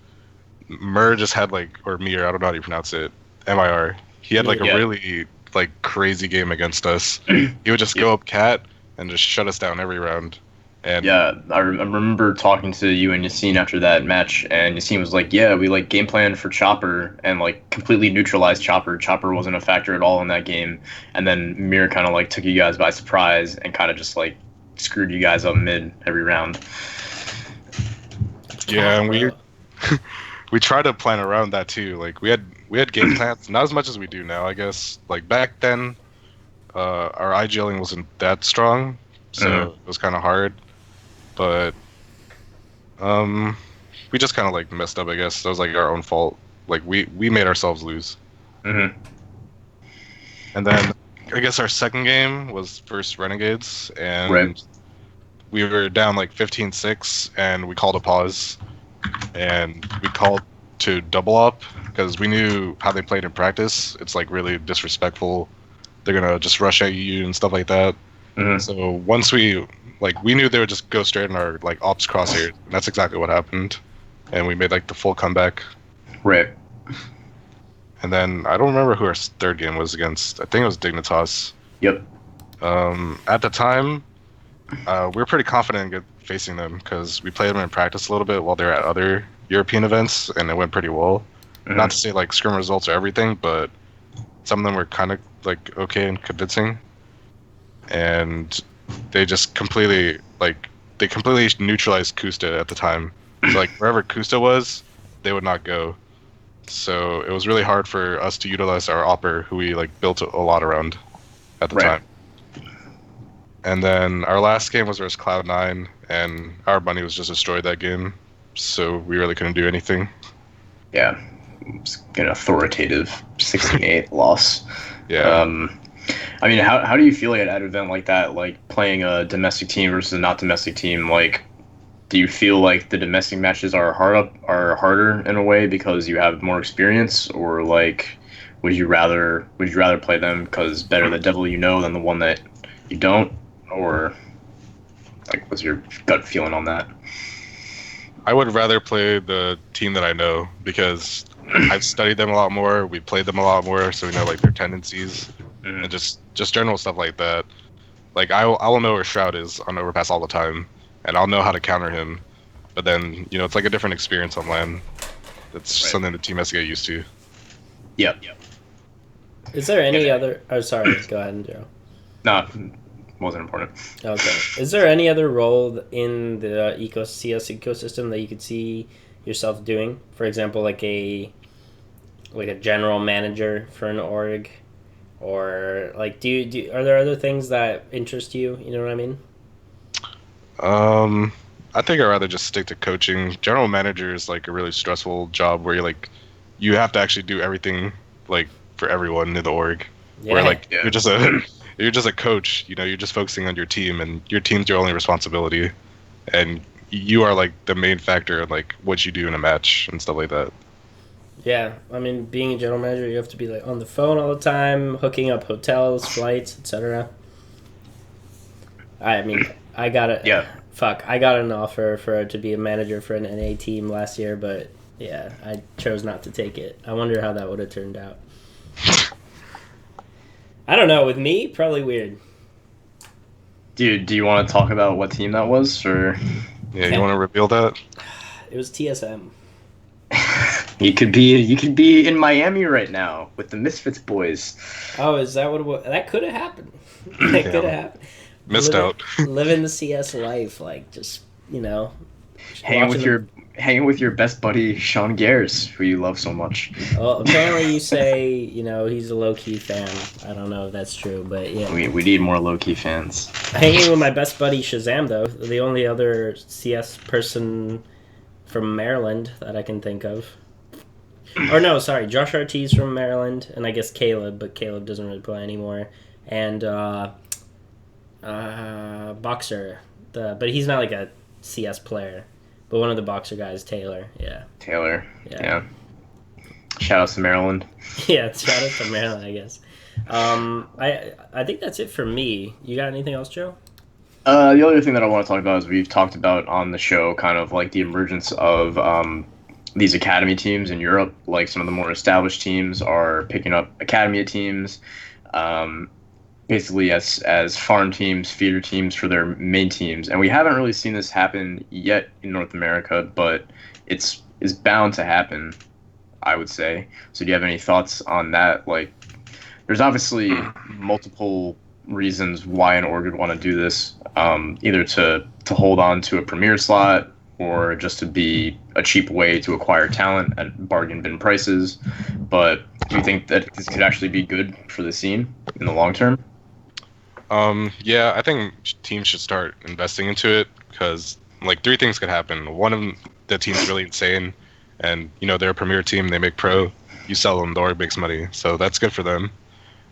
Mur just had like, or Mir, I don't know how you pronounce it, MIR. He had like a Yeah. really like crazy game against us. He would just Yeah. go up cat and just shut us down every round. And Yeah, I remember talking to you and Yassine after that match, and Yassine was like, "Yeah, we like game planned for Chopper and like completely neutralized Chopper. Chopper wasn't a factor at all in that game." And then Mir kind of like took you guys by surprise and kind of just like screwed you guys up mid every round. yeah, and Bro. we tried to plan around that too. Like we had game plans, not as much as we do now, I guess. Like back then, our IGLing wasn't that strong, so Mhm. it was kind of hard. But um, we just kind of like messed up, I guess. That was like our own fault. Like we made ourselves lose. Mm-hmm. And then I guess our second game was versus Renegades, and Right. we were down like 15-6, and we called a pause, and we called to double up because we knew how they played in practice. It's like really disrespectful. They're gonna just rush at you and stuff like that. Mm-hmm. So once we knew they would just go straight in our like ops crosshairs, and that's exactly what happened. And we made like the full comeback. Right. And then I don't remember who our third game was against. I think it was Dignitas. Yep. At the time, we were pretty confident in facing them because we played them in practice a little bit while they were at other European events, and it went pretty well. Mhm. Not to say like scrim results or everything, but some of them were kind of like okay and convincing. And they just completely neutralized Kusta at the time. So like wherever Kusta was, they would not go. So it was really hard for us to utilize our opper, who we like built a lot around at the Right. time. And then our last game was versus Cloud9, and our money was just destroyed that game. So we really couldn't do anything. Yeah. It's an authoritative 16-8 loss. Yeah. I mean, how do you feel like at an event like that, like playing a domestic team versus a not domestic team? Like, do you feel like the domestic matches are harder in a way because you have more experience, or like would you rather play them because better the devil you know than the one that you don't, or like what's your gut feeling on that? I would rather play the team that I know because I've studied them a lot more. We played them a lot more, so we know like their tendencies and just general stuff like that. Like I will know where Shroud is on Overpass all the time, and I'll know how to counter him. But then it's like a different experience on land. That's Right. something the team has to get used to. Yep. Is there any other? Oh, sorry. Go ahead, Joe. No, wasn't important. Okay. Is there any other role in the CS ecosystem that you could see yourself doing? For example, like a general manager for an org, or like are there other things that interest you? You know what I mean? I think I'd rather just stick to coaching. General manager is like a really stressful job where you have to actually do everything like for everyone in the org. Yeah. Where like Yeah. you're just a coach, you know, you're just focusing on your team, and your team's your only responsibility, and you are like the main factor in like what you do in a match and stuff like that. Yeah, I mean, being a general manager, you have to be like on the phone all the time, hooking up hotels, flights, etc. I mean, I got it. Yeah. Fuck, I got an offer to be a manager for an NA team last year, but yeah, I chose not to take it. I wonder how that would have turned out. I don't know. With me, probably weird. Dude, do you want to talk about what team that was, or Yeah, you want to reveal that? It was TSM. you could be in Miami right now with the Misfits boys. Oh, is that what it was? That could have happened. That could have happened. Missed out. Living the CS life, like just Hanging with watching your best buddy Sean Gares, who you love so much. Well, apparently you say he's a low key fan. I don't know if that's true, but yeah. We need more low key fans. Hanging with my best buddy Shazam, though, the only other CS person from Maryland that I can think of. Or no, sorry, Josh Ortiz from Maryland, and I guess Caleb, but Caleb doesn't really play anymore. And Boxer, but he's not like a CS player. But one of the Boxer guys, Taylor, yeah. Taylor, yeah. Shout out to Maryland. Yeah, shout out to Maryland, I guess. I think that's it for me. You got anything else, Joe? The other thing that I want to talk about is we've talked about on the show kind of like the emergence of these academy teams in Europe. Like some of the more established teams are picking up academy teams, basically as farm teams, feeder teams for their main teams. And we haven't really seen this happen yet in North America, but it's bound to happen, I would say. So do you have any thoughts on that? Like, there's obviously multiple reasons why an org would want to do this, either to hold on to a premier slot or just to be a cheap way to acquire talent at bargain bin prices. But do you think that this could actually be good for the scene in the long term? Yeah, I think teams should start investing into it because like three things could happen. One of them, the team's really insane, and they're a premier team, they make pro. You sell them, the org makes money, so that's good for them.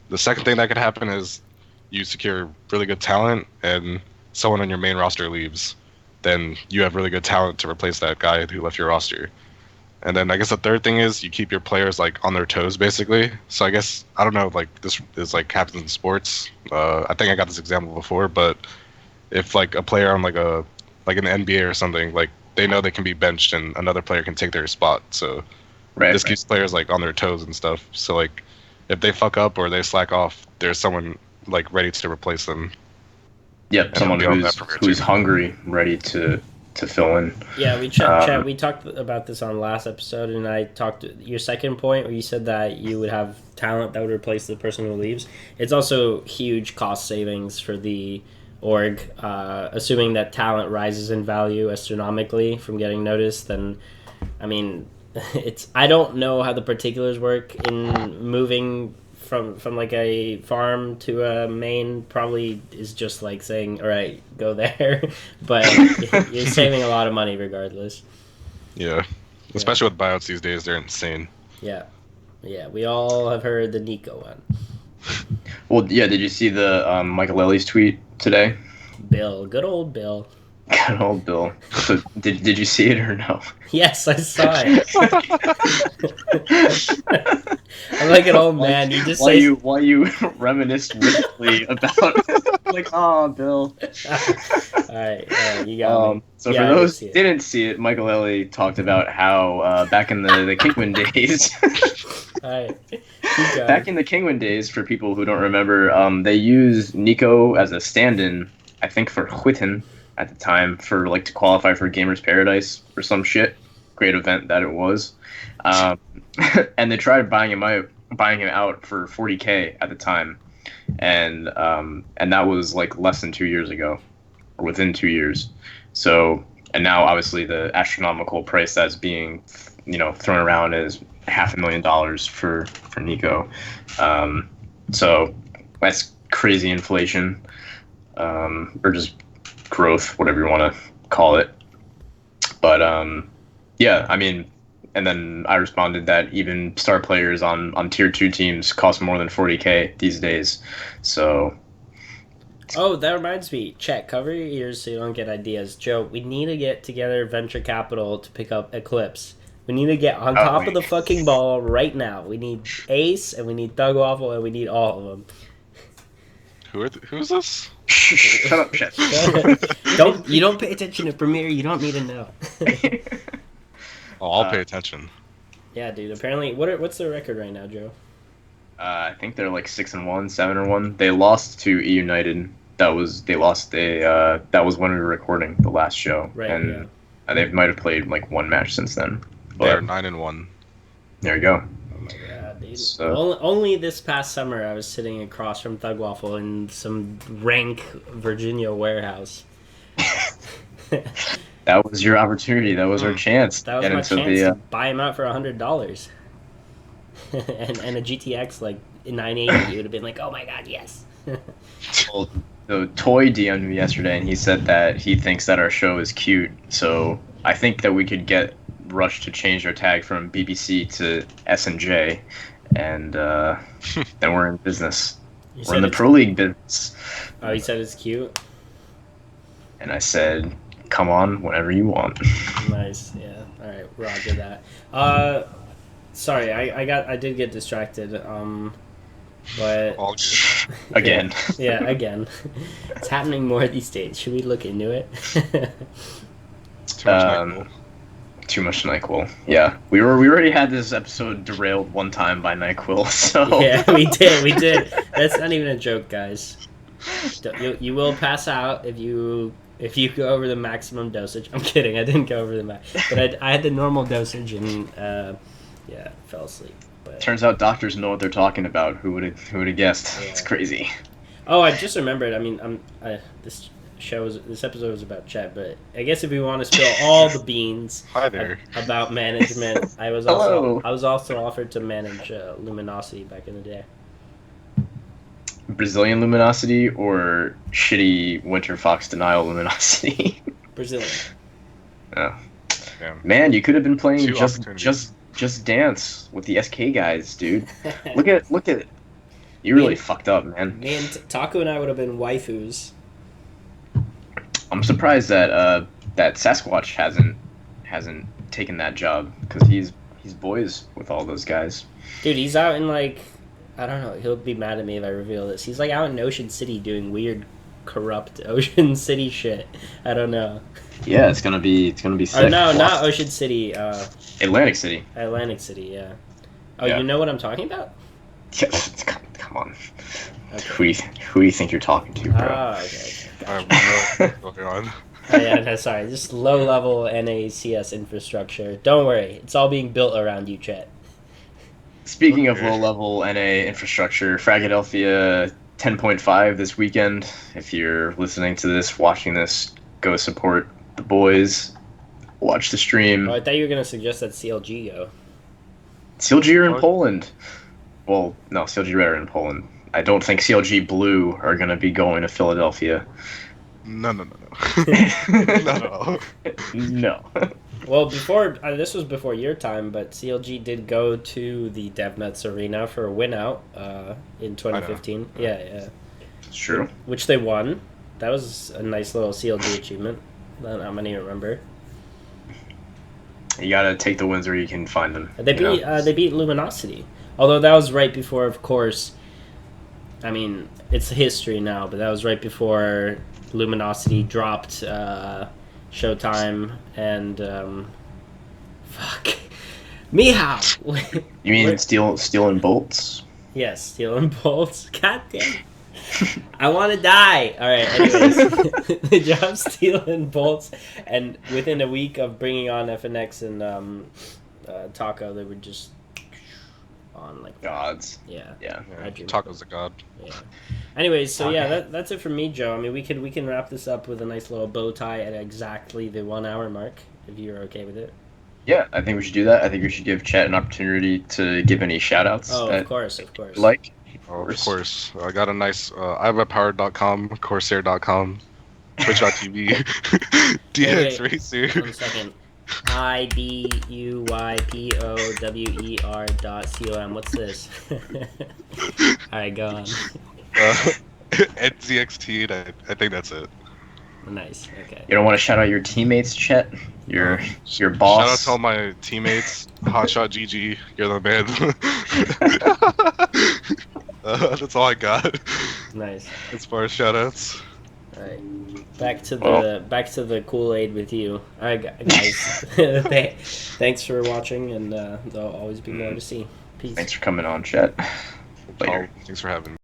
The second thing that could happen is you secure really good talent, and someone on your main roster leaves. Then you have really good talent to replace that guy who left your roster. And then I guess the third thing is you keep your players like on their toes, basically. So I guess I don't know, like this is like happens in sports. I think I got this example before, but if like a player on like an NBA or something, like they know they can be benched and another player can take their spot. So this keeps players like on their toes and stuff. So like if they fuck up or they slack off, there's someone like ready to replace them. Yep, someone who's hungry, ready to fill in. Yeah, we talked about this on the last episode, and I talked your second point where you said that you would have talent that would replace the person who leaves. It's also huge cost savings for the org, assuming that talent rises in value astronomically from getting noticed. Then, I mean, I don't know how the particulars work in moving from like a farm to a main. Probably is just like saying, all right, go there, but you're saving a lot of money regardless. Yeah, especially with buyouts these days, they're insane. Yeah, we all have heard the Nico one. Well, yeah, did you see the Michael Ellie's tweet today? Bill, good old Bill. Good old Bill. So did you see it or no? Yes, I saw it. I'm like an old man. You just why you reminisce wistfully about like, oh, Bill. All right, you got me. So for those who didn't see it, Michael Ellie talked about how back in the Kingwin days. All right. Back in the Kingwin days, for people who don't remember, they used Nico as a stand-in, I think, for Huitin at the time, for like to qualify for Gamers Paradise or some shit. Great event that it was. And they tried buying him out for $40K at the time, and that was like less than 2 years ago, or within 2 years. So, and now obviously the astronomical price that's being thrown around is $500,000 for Nico. So that's crazy inflation, or just growth, whatever you want to call it. But yeah, I mean, And then I responded that even star players on tier 2 teams cost more than 40K these days. So Oh, that reminds me. Chet, cover your ears so you don't get ideas. Joe, we need to get together venture capital to pick up Eclipse. We need to get on top of the fucking ball right now. We need Ace, and we need Thug Waffle, and we need all of them. Who's this? shut up, Chet. You don't pay attention to Premiere. You don't need to know. Oh, I'll pay attention. Yeah, dude. Apparently, what's their record right now, Joe? I think they're like 6-1, 7-1. They lost to E United. That was when we were recording the last show, Right. and they might have played like one match since then. But They're 9-1. there you go. Oh my god, dude. So- Only this past summer, I was sitting across from Thug Waffle in some rank Virginia warehouse. That was your opportunity. That was our chance. That was Get my into chance the, to buy him out for $100. and a GTX like 980, you would have been like, oh my god, yes. Well, the Toy DM'd me yesterday, and he said that he thinks that our show is cute. So I think that we could get Rush to change their tag from BBC to S&J, and then we're in business. We're in the Pro League business. Oh, he said it's cute. And I said, come on, whenever you want. Nice, yeah. All right, roger that. Sorry, I did get distracted. But All good. Again. Yeah, again. It's happening more these days. Should we look into it? Too much NyQuil. Too much NyQuil. Yeah, we already had this episode derailed one time by NyQuil. So Yeah, we did. That's not even a joke, guys. You will pass out if you go over the maximum dosage. I'm kidding. I didn't go over the max, but I had the normal dosage and fell asleep. But turns out doctors know what they're talking about. Who would have guessed? Yeah. It's crazy. Oh, I just remembered. I mean, this episode was about Chet, but I guess if we want to spill all the beans Hi there. about management, I was Hello. also offered to manage Luminosity back in the day. Brazilian Luminosity or shitty Winter Fox Denial Luminosity? Brazilian. Oh. Damn. Man, you could have been playing Two opportunities. just Dance with the SK guys, dude. Look at it. You really fucked up, man. Me and Taco and I would have been waifus. I'm surprised that that Sasquatch hasn't taken that job, because he's boys with all those guys. Dude, he's out in like, I don't know, he'll be mad at me if I reveal this. He's like out in Ocean City doing weird, corrupt Ocean City shit. I don't know. Yeah, it's gonna be sick. Oh no, not Ocean City. Atlantic City. Atlantic City, yeah. Oh, Yeah. you know what I'm talking about? Come on. Okay. Who do you think you're talking to, bro? Oh, okay. I have no idea what's going on. Oh, yeah, no, sorry. Just low-level NACS infrastructure. Don't worry. It's all being built around you, Chet. Speaking of low-level NA infrastructure, Philadelphia 10.5 this weekend. If you're listening to this, watching this, go support the boys. Watch the stream. Oh, I thought you were going to suggest that CLG go. CLG are in What? Poland. Well, no, CLG Red are in Poland. I don't think CLG Blue are going to be going to Philadelphia. No. No. No. Well, before this was before your time, but CLG did go to the DevNuts Arena for a win-out in 2015. Yeah. It's true. Which they won. That was a nice little CLG achievement. Not many remember. You gotta take the wins where you can find them. They beat Luminosity. Although that was right before, of course. I mean, it's history now, but that was right before Luminosity dropped Showtime and fuck Meow. You mean Steel and Bolts? Yes, Steel and Bolts. God damn. I want to die. All right. Anyways, they dropped Steel and Bolts, and within a week of bringing on FNX and Taco, they were just on like Gods. Yeah. Yeah. Taco's a god. Yeah. Anyways, so yeah, that's it for me, Joe. I mean, we can wrap this up with a nice little bow tie at exactly the 1 hour mark, if you're okay with it. Yeah, I think we should do that. I think we should give Chet an opportunity to give any shout-outs. Oh, that of course. you like. Oh, of course. I got a nice ImAPet.com, Corsair.com, Twitch.tv, DX Racer. 1 second. IBUYPOWER.com. What's this? Alright, go on. NZXT, and I think that's it. Nice. Okay. You don't want to shout out your teammates, Chet? Your Shout boss? out to all my teammates. Hotshot GG, you're the man. That's all I got Nice. as far as shout outs. Alright. Back to the Kool-Aid with you. Alright, guys. Thanks for watching, and there'll always be more to see. Peace. Thanks for coming on, Chet. Later. Thanks for having me.